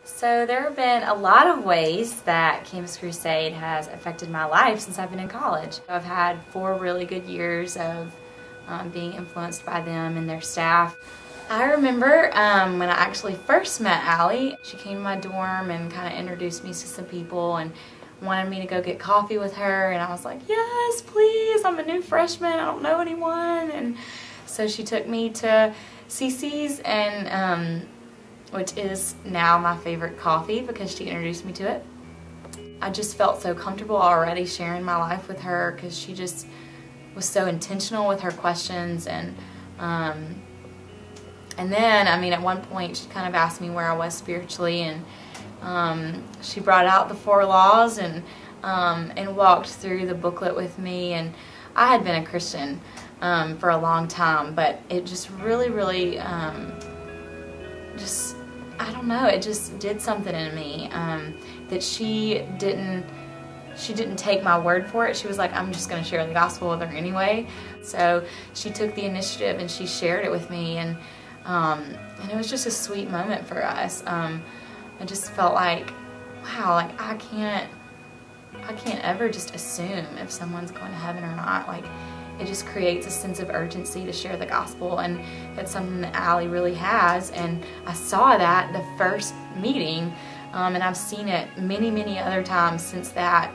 So there have been a lot of ways that Campus Crusade has affected my life since I've been in college. I've had 4 really good years of being influenced by them and their staff. I remember when I actually first met Allie, she came to my dorm and kind of introduced me to some people and wanted me to go get coffee with her, and I was like, yes, please, I'm a new freshman, I don't know anyone. And so she took me to CC's, and which is now my favorite coffee because she introduced me to it. I just felt so comfortable already sharing my life with her because she just was so intentional with her questions. And then, I mean, at one point she kind of asked me where I was spiritually, and she brought out the 4 laws and walked through the booklet with me. And I had been a Christian for a long time, but it just really just, I don't know, it just did something in me that she didn't take my word for it. She was like, I'm just going to share the gospel with her anyway. So she took the initiative and she shared it with me, and it was just a sweet moment for us. I just felt like, wow, like I can't ever just assume if someone's going to heaven or not. Like, it just creates a sense of urgency to share the gospel, and that's something that Allie really has. And I saw that the first meeting, and I've seen it many other times since that,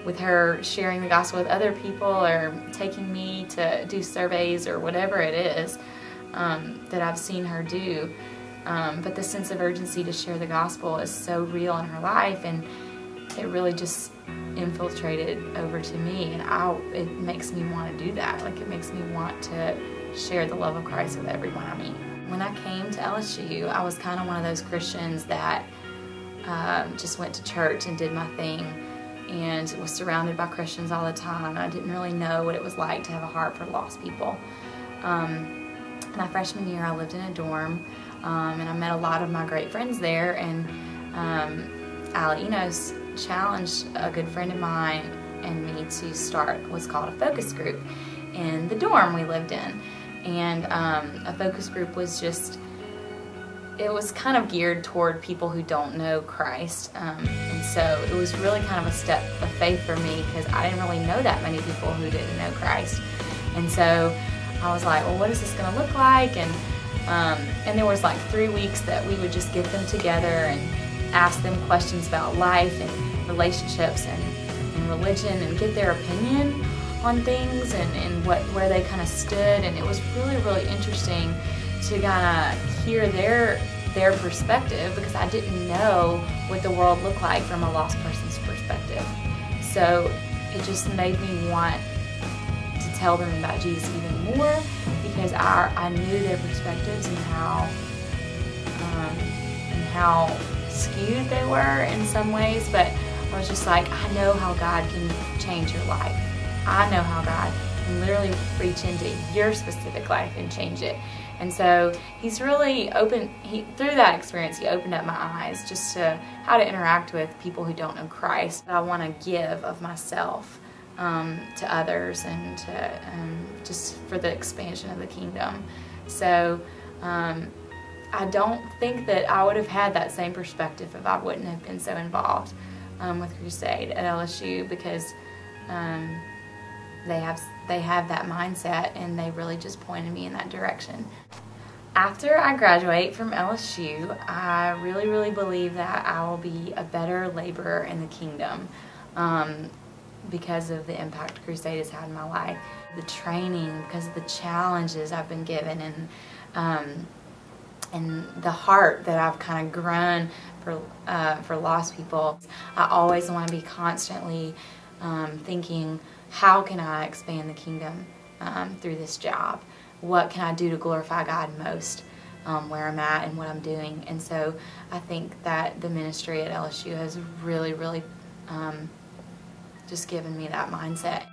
with her sharing the gospel with other people or taking me to do surveys or whatever it is that I've seen her do. But the sense of urgency to share the gospel is so real in her life, and it really just infiltrated over to me, and it makes me want to do that. Like, it makes me want to share the love of Christ with everyone I meet. When I came to LSU, I was kind of one of those Christians that just went to church and did my thing and was surrounded by Christians all the time. I didn't really know what it was like to have a heart for lost people. My freshman year, I lived in a dorm, and I met a lot of my great friends there, and Allie Enos challenged a good friend of mine and me to start what's called a focus group in the dorm we lived in. And a focus group was just, it was kind of geared toward people who don't know Christ, and so it was really kind of a step of faith for me because I didn't really know that many people who didn't know Christ. And so I was like, well, what is this going to look like? And there was like 3 weeks that we would just get them together and ask them questions about life and relationships and religion, and get their opinion on things and where they kind of stood. And it was really interesting to kind of hear their perspective, because I didn't know what the world looked like from a lost person's perspective. So it just made me want to tell them about Jesus even more, because I knew their perspectives and how skewed they were in some ways. But I was just like, I know how God can change your life. I know how God can literally reach into your specific life and change it. And so he's really through that experience, he opened up my eyes just to how to interact with people who don't know Christ. I want to give of myself to others, and to just for the expansion of the kingdom. So I don't think that I would have had that same perspective if I wouldn't have been so involved with Crusade at LSU, because they have that mindset, and they really just pointed me in that direction. After I graduate from LSU, I really believe that I will be a better laborer in the kingdom because of the impact Crusade has had in my life. The training, because of the challenges I've been given, and the heart that I've kind of grown for lost people. I always want to be constantly thinking, how can I expand the kingdom through this job? What can I do to glorify God most where I'm at and what I'm doing? And so I think that the ministry at LSU has really just given me that mindset.